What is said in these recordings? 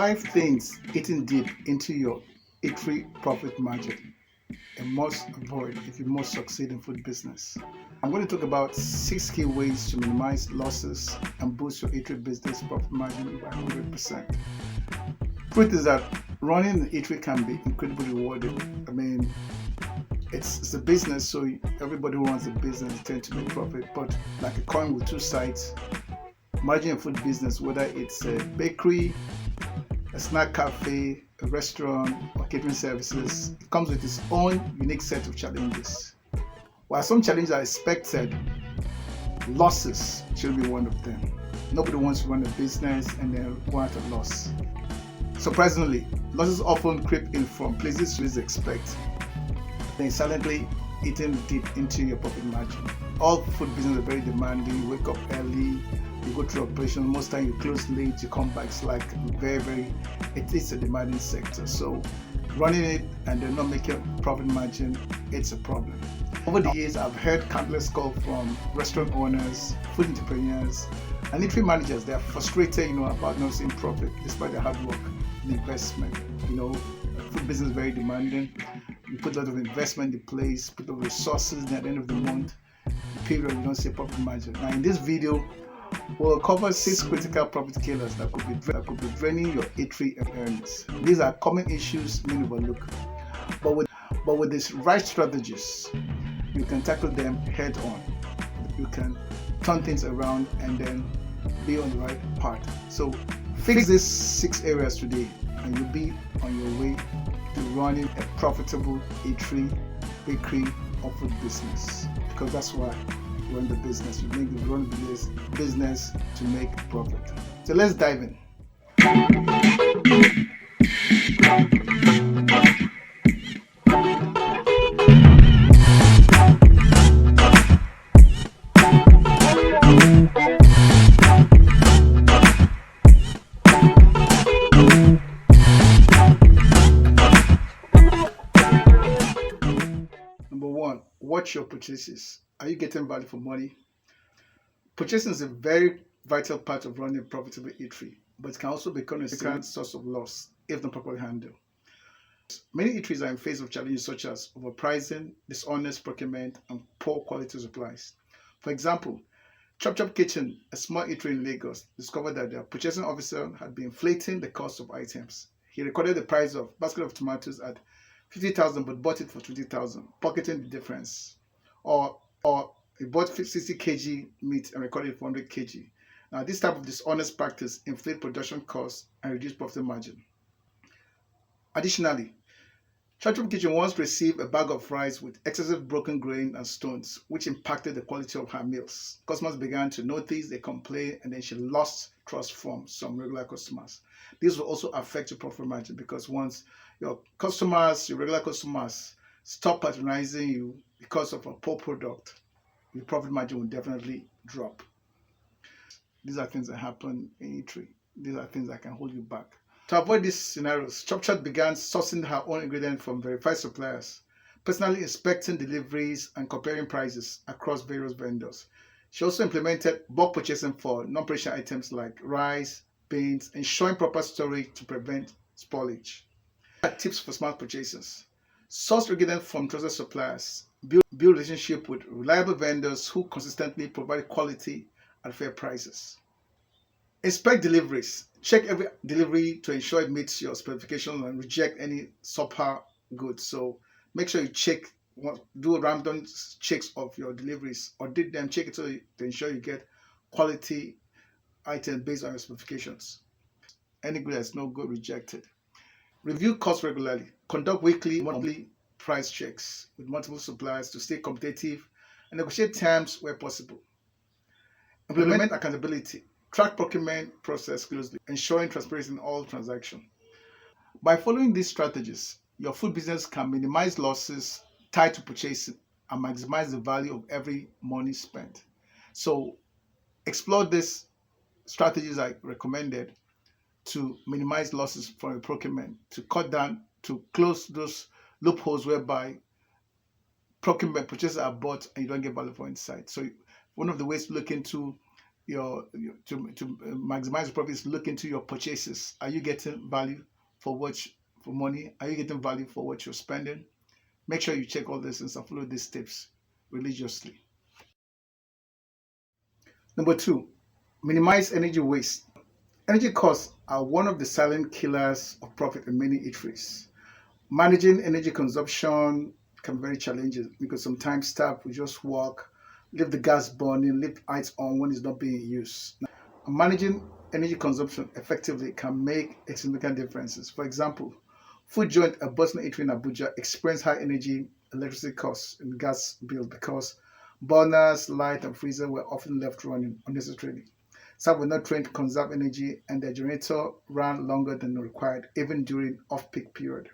5 things eating deep into your eatery profit margin and must avoid if you must succeed in food business. I'm going to talk about 6 key ways to minimize losses and boost your eatery business profit margin by 100%. Truth is that running an eatery can be incredibly rewarding. It's a business, so everybody who runs a business tends to make profit, but like a coin with two sides, managing a food business, whether it's a bakery, a snack cafe, a restaurant, or catering services, it comes with its own unique set of challenges. While some challenges are expected, losses should be one of them. Nobody wants to run a business and then go at a loss. Surprisingly, losses often creep in from places you least expect, then silently eating deep into your profit margin. All food business are very demanding. You wake up early, you go through operation, most time you close late, you come back. It's like it is a demanding sector. So running it and then not making profit margin, it's a problem. Over the years, I've heard countless calls from restaurant owners, food entrepreneurs, and eatery managers. They are frustrated, about not seeing profit despite their hard work and investment. Food business is very demanding. You put a lot of investment in place, put a lot of resources, and at the end of the month, period, you don't see profit margin. Now, in this video, we'll cover 6 critical profit killers that could be draining your eatery earnings. These are common issues many overlook, but with these right strategies, you can tackle them head on. You can turn things around and then be on the right path. So fix these 6 areas today, and you'll be on your way to running a profitable eatery, bakery, or food business. Because that's why you run the business. You run the business to make profit. So let's dive in. Number 1, watch your purchases. Are you getting value for money? Purchasing is a very vital part of running a profitable eatery, but it can also become a significant source of loss if not properly handled. Many eateries are in face of challenges such as overpricing, dishonest procurement, and poor quality supplies. For example, Chop Chop Kitchen, a small eatery in Lagos, discovered that their purchasing officer had been inflating the cost of items. He recorded the price of a basket of tomatoes at 50,000 but bought it for 20,000, pocketing the difference. Or he bought 60 kg meat and recorded it for 100 kg. Now, this type of dishonest practice inflates production costs and reduces profit margin. Additionally, Chop Chop Kitchen once received a bag of rice with excessive broken grain and stones, which impacted the quality of her meals. Customers began to notice, they complained, and then she lost trust from some regular customers. This will also affect your profit margin because once your regular customers, stop patronizing you because of a poor product, your profit margin will definitely drop. These are things that happen in eatery. These are things that can hold you back. To avoid these scenarios, Chop Chop began sourcing her own ingredients from verified suppliers, personally inspecting deliveries and comparing prices across various vendors. She also implemented bulk purchasing for non-perishable items like rice, beans, ensuring proper storage to prevent spoilage. Tips for smart purchases: source ingredients from trusted suppliers, build relationship with reliable vendors who consistently provide quality at fair prices. Inspect deliveries. Check every delivery to ensure it meets your specifications and reject any subpar goods. So make sure you do random checks of your deliveries, or did them check it to ensure you get quality items based on your specifications. Any good that's no good, rejected. Review costs regularly. Conduct weekly, monthly price checks with multiple suppliers to stay competitive and negotiate terms where possible. Implement accountability. Track procurement process closely, ensuring transparency in all transactions. By following these strategies, your food business can minimize losses tied to purchasing and maximize the value of every money spent. So explore these strategies I recommended to minimize losses from your procurement, to cut down, to close those loopholes whereby procurement purchases are bought and you don't get value for inside. So one of the ways to look into to maximize profits, look into your purchases. Are you getting value for for money? Are you getting value for what you're spending? Make sure you check all these things and follow these tips religiously. Number two, minimize energy waste. Energy costs are one of the silent killers of profit in many eateries. Managing energy consumption can be very challenging because sometimes staff will just work, leave the gas burning, leave lights on when it's not being used. Now, managing energy consumption effectively can make a significant differences. For example, food joint a Boston eatery in Abuja experienced high energy electricity costs and gas bill because burners, light, and freezer were often left running unnecessarily. Some were not trained to conserve energy, and their generator ran longer than required, even during off-peak period.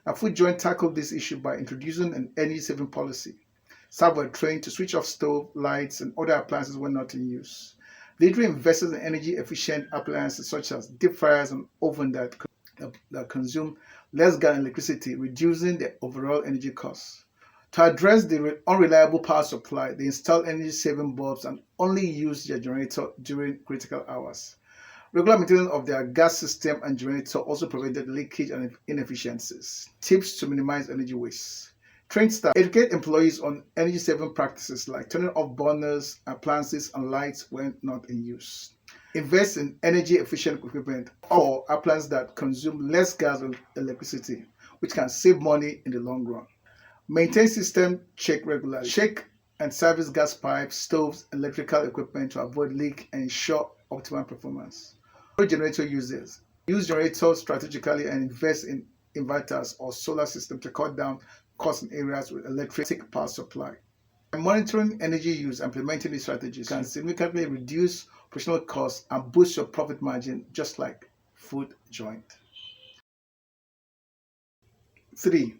Now, Food Joint tackled this issue by introducing an energy-saving policy. Staff were trained to switch off stove, lights, and other appliances when not in use. They invested in energy-efficient appliances such as deep fryers and ovens that consume less gas and electricity, reducing the overall energy costs. To address the unreliable power supply, they installed energy-saving bulbs and only used their generator during critical hours. Regular maintenance of their gas system and generator also prevented leakage and inefficiencies. Tips to minimize energy waste. Train staff. Educate employees on energy-saving practices like turning off burners, appliances, and lights when not in use. Invest in energy-efficient equipment or appliances that consume less gas and electricity, which can save money in the long run. Maintain system check regularly. Check and service gas pipes, stoves, and electrical equipment to avoid leak and ensure optimal performance. Generator users. Use generators strategically and invest in inverters or solar system to cut down costs in areas with electric power supply. By monitoring energy use and implementing these strategies can significantly reduce operational costs and boost your profit margin, just like Food Joint. 3.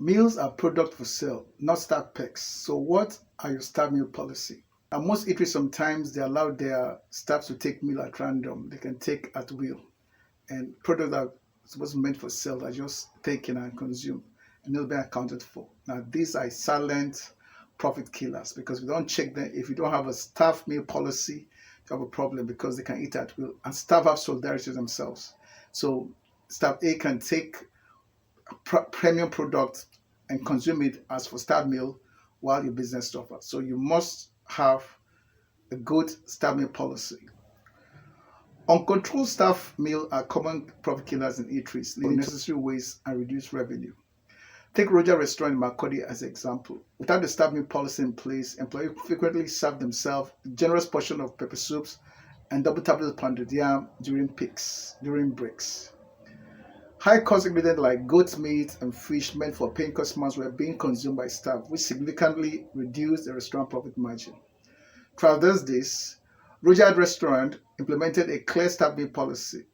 Meals are product for sale, not staff perks. So what are your staff meal policy? Now, most eateries sometimes they allow their staff to take meal at random. They can take at will. And products that are supposed to be meant for sale are just taken and consumed and not being accounted for. Now, these are silent profit killers because if you don't check them, if you don't have a staff meal policy, you have a problem because they can eat at will. And staff have solidarity themselves. So staff A can take premium product and consume it as for staff meal while your business suffers. So you must have a good staff meal policy. Uncontrolled staff meal are common profit killers in eateries, leading to unnecessary waste and reduced revenue. Take Roger Restaurant in Makurdi as an example. Without the staff meal policy in place, employees frequently serve themselves a generous portion of pepper soups and double tablets of pounded yam during breaks. High-cost ingredients like goat meat and fish meant for paying customers were being consumed by staff, which significantly reduced the restaurant profit margin. To address this, Roger Restaurant implemented a clear staff meal policy.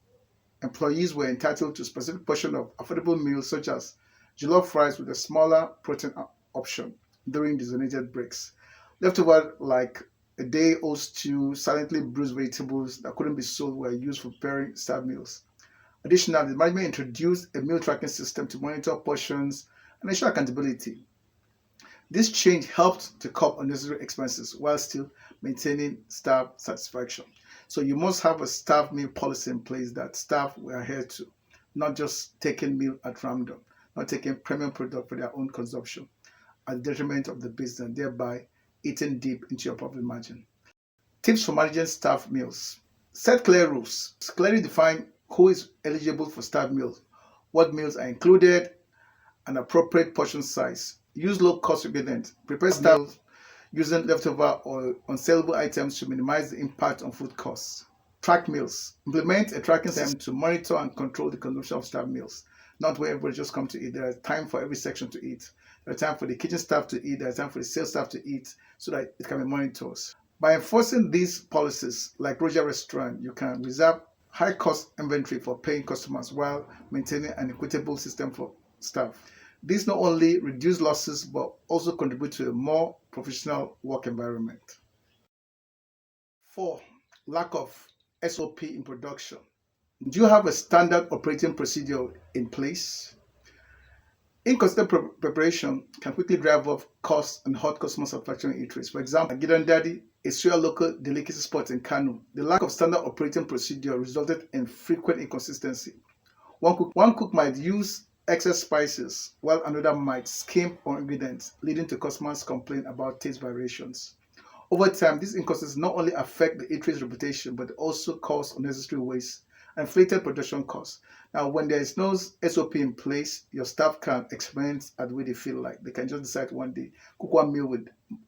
Employees were entitled to a specific portion of affordable meals such as jollof rice with a smaller protein option during designated breaks. Leftover like a day-old stew, silently bruised vegetables that couldn't be sold were used for preparing staff meals. Additionally, the management introduced a meal tracking system to monitor portions and ensure accountability. This change helped to curb unnecessary expenses while still maintaining staff satisfaction. So you must have a staff meal policy in place that staff will adhere to, not just taking meal at random, not taking premium product for their own consumption at the detriment of the business, thereby eating deep into your profit margin. Tips for managing staff meals. Set clear rules. Clearly define who is eligible for staff meals, what meals are included, an appropriate portion size. Use low-cost ingredients. Prepare staff meals using leftover or unsaleable items to minimize the impact on food costs. Track meals. Implement a tracking system to monitor and control the consumption of staff meals. Not where everybody just comes to eat. There is time for every section to eat. There is time for the kitchen staff to eat. There is time for the sales staff to eat so that it can be monitored. By enforcing these policies, like Roger Restaurant, you can reserve high-cost inventory for paying customers while maintaining an equitable system for staff. This not only reduces losses but also contribute to a more professional work environment. 4. Lack of SOP in production. Do you have a standard operating procedure in place? Inconsistent preparation can quickly drive up costs and hurt customer satisfaction in eateries. For example, Gidan Daddy a serious local delicacy spot in Kano. The lack of standard operating procedure resulted in frequent inconsistency. One cook might use excess spices, while another might skimp on ingredients, leading to customers' complaint about taste variations. Over time, these inconsistencies not only affect the eatery's reputation, but also cause unnecessary waste and inflated production costs. Now, when there is no SOP in place, your staff can experiment at the way they feel like. They can just decide one day, cook one meal with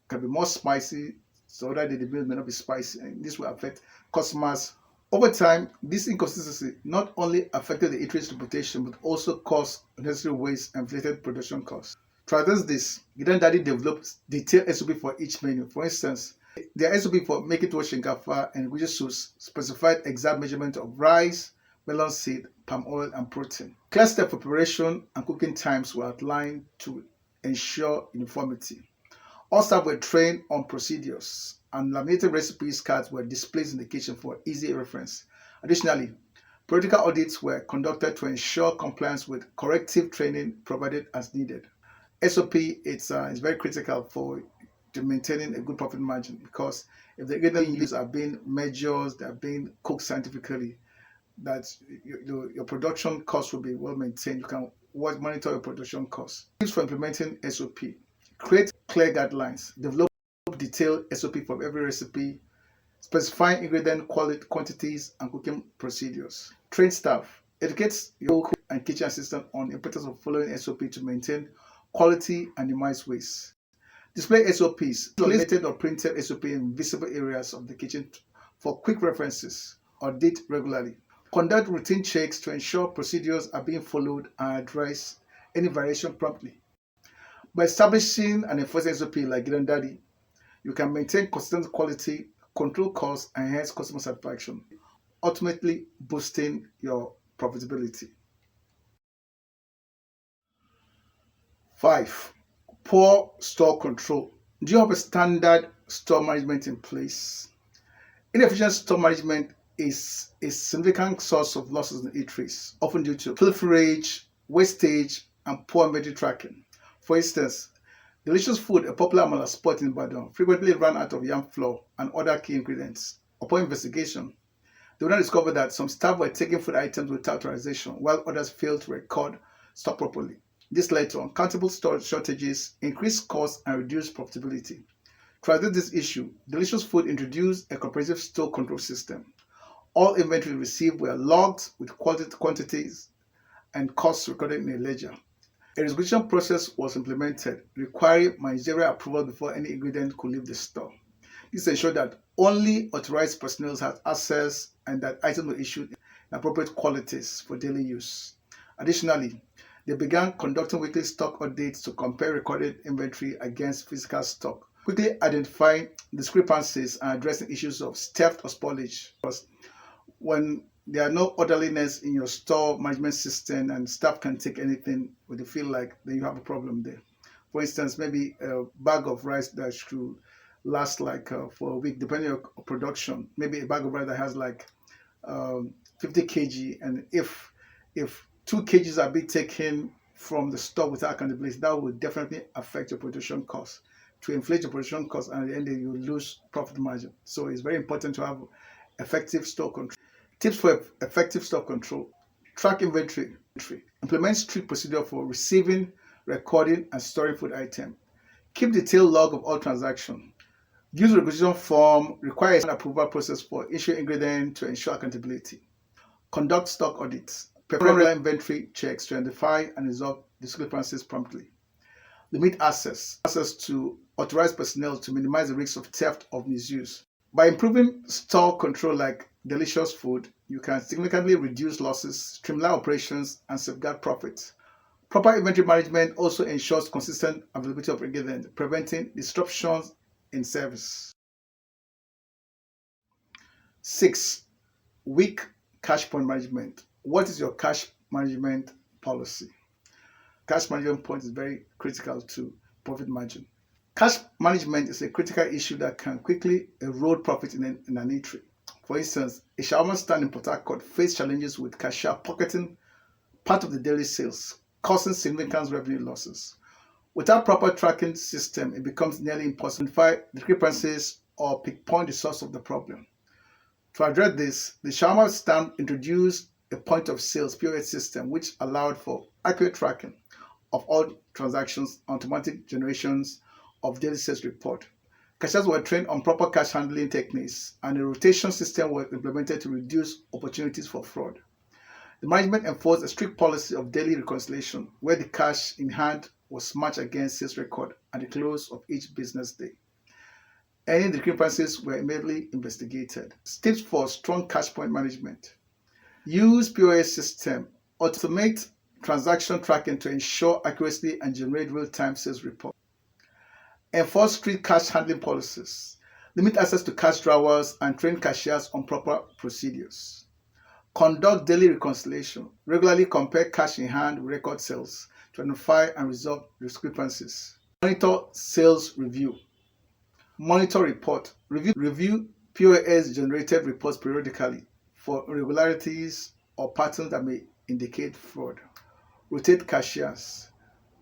can be more spicy, so that day the meal may not be spicy, and this will affect customers. Over time, this inconsistency not only affected the eatery's reputation, but also caused unnecessary waste and inflated production costs. To address this, Gidan Daddy developed detailed SOP for each menu. For instance, the SOP for make it wash shinkafa and guji sauce specified exact measurement of rice, melon seed, palm oil, and protein. Clear steps for preparation and cooking times were outlined to ensure uniformity. All staff were trained on procedures, and laminated recipes cards were displayed in the kitchen for easy reference. Additionally, periodical audits were conducted to ensure compliance with corrective training provided as needed. SOP is very critical for to maintaining a good profit margin, because if the ingredients used are being measured, they are being cooked scientifically, that your production costs will be well maintained. You can monitor your production costs. Tips for implementing SOP: create clear guidelines, develop detailed SOP for every recipe, specifying ingredient quantities and cooking procedures. Train staff, educate your cook and kitchen assistant on the importance of following SOP to maintain quality and minimize waste. Display SOPs, laminated or printed SOP in visible areas of the kitchen for quick references. Audit regularly. Conduct routine checks to ensure procedures are being followed and address any variation promptly. By establishing and enforcing SOP like Gidan Daddy, you can maintain consistent quality, control costs, and enhance customer satisfaction, ultimately boosting your profitability. 5. Poor store control. Do you have a standard store management in place? Inefficient store management is a significant source of losses in eateries, often due to pilferage, wastage, and poor inventory tracking. For instance, Delicious Food, a popular amala spot in Ibadan, frequently ran out of yam flour and other key ingredients. Upon investigation, they would not discover that some staff were taking food items without authorization, while others failed to record stock properly. This led to uncountable storage shortages, increased costs, and reduced profitability. To address this issue, Delicious Food introduced a comprehensive store control system. All inventory received were logged with quantities and costs recorded in a ledger. A requisition process was implemented, requiring managerial approval before any ingredient could leave the store. This ensured that only authorized personnel had access and that items were issued in appropriate quantities for daily use. Additionally, they began conducting weekly stock audits to compare recorded inventory against physical stock, quickly identifying discrepancies and addressing issues of theft or spoilage. Because when there are no orderliness in your store management system and staff can take anything when they feel like, then you have a problem there. For instance, maybe a bag of rice that should last for a week, depending on your production. Maybe a bag of rice that has 50 kg, and if 2 kgs are being taken from the store without accountability, that will definitely affect your production costs. To inflate your production costs, and at the end you lose profit margin. So it's very important to have effective store control. Tips for effective stock control: track inventory. Implement strict procedure for receiving, recording, and storing food items. Keep detailed log of all transactions. Use requisition form. Require an approval process for issue ingredient to ensure accountability. Conduct stock audits. Perform regular inventory checks to identify and resolve discrepancies promptly. Limit access to authorized personnel to minimize the risks of theft or misuse. By improving store control like Delicious Food, you can significantly reduce losses, streamline operations, and safeguard profits. Proper inventory management also ensures consistent availability of ingredients, preventing disruptions in service. 6. Weak cash point management. What is your cash management policy? Cash management point is very critical to profit margin. Cash management is a critical issue that can quickly erode profit in an eatery. For instance, a shawarma stand in Port Harcourt faced challenges with cashier pocketing part of the daily sales, causing significant revenue losses. Without proper tracking system, it becomes nearly impossible to identify discrepancies or pinpoint the source of the problem. To address this, the shawarma stand introduced a point of sales POS system which allowed for accurate tracking of all transactions, automatic generations of daily sales report. Cashiers were trained on proper cash handling techniques, and a rotation system was implemented to reduce opportunities for fraud. The management enforced a strict policy of daily reconciliation, where the cash in hand was matched against sales record at the close of each business day. Any discrepancies were immediately investigated. Tips for strong cash point management. Use POS system. Automate transaction tracking to ensure accuracy and generate real-time sales reports. Enforce strict cash handling policies. Limit access to cash drawers and train cashiers on proper procedures. Conduct daily reconciliation. Regularly compare cash in hand with record sales to identify and resolve discrepancies. Monitor sales review. Monitor report. Review POS generated reports periodically for irregularities or patterns that may indicate fraud. Rotate cashiers.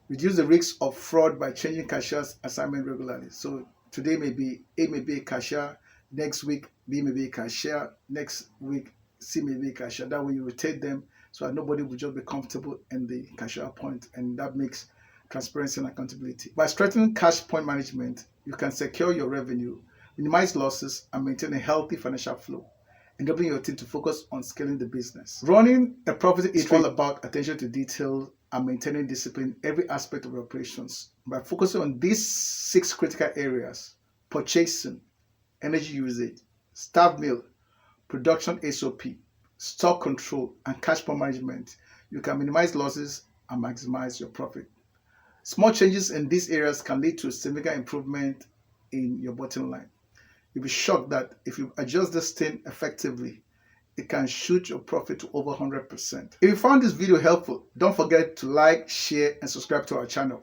Reduce the risk of fraud by changing cashiers assignment regularly. So today maybe A may be a cashier, next week B may be a cashier, next week C may be a cashier. That way you rotate them so that nobody will just be comfortable in the cashier point, and that makes transparency and accountability. By strengthening cash point management, you can secure your revenue, minimize losses, and maintain a healthy financial flow, enabling your team to focus on scaling the business. Running a profitable eatery is all about attention to detail and maintaining discipline in every aspect of your operations. By focusing on these 6 critical areas: purchasing, energy usage, staff meal, production SOP, stock control, and cash point management, you can minimize losses and maximize your profit. Small changes in these areas can lead to significant improvement in your bottom line. You'll be shocked that if you adjust this thing effectively, it can shoot your profit to over 100%. If you found this video helpful, don't forget to like, share, and subscribe to our channel.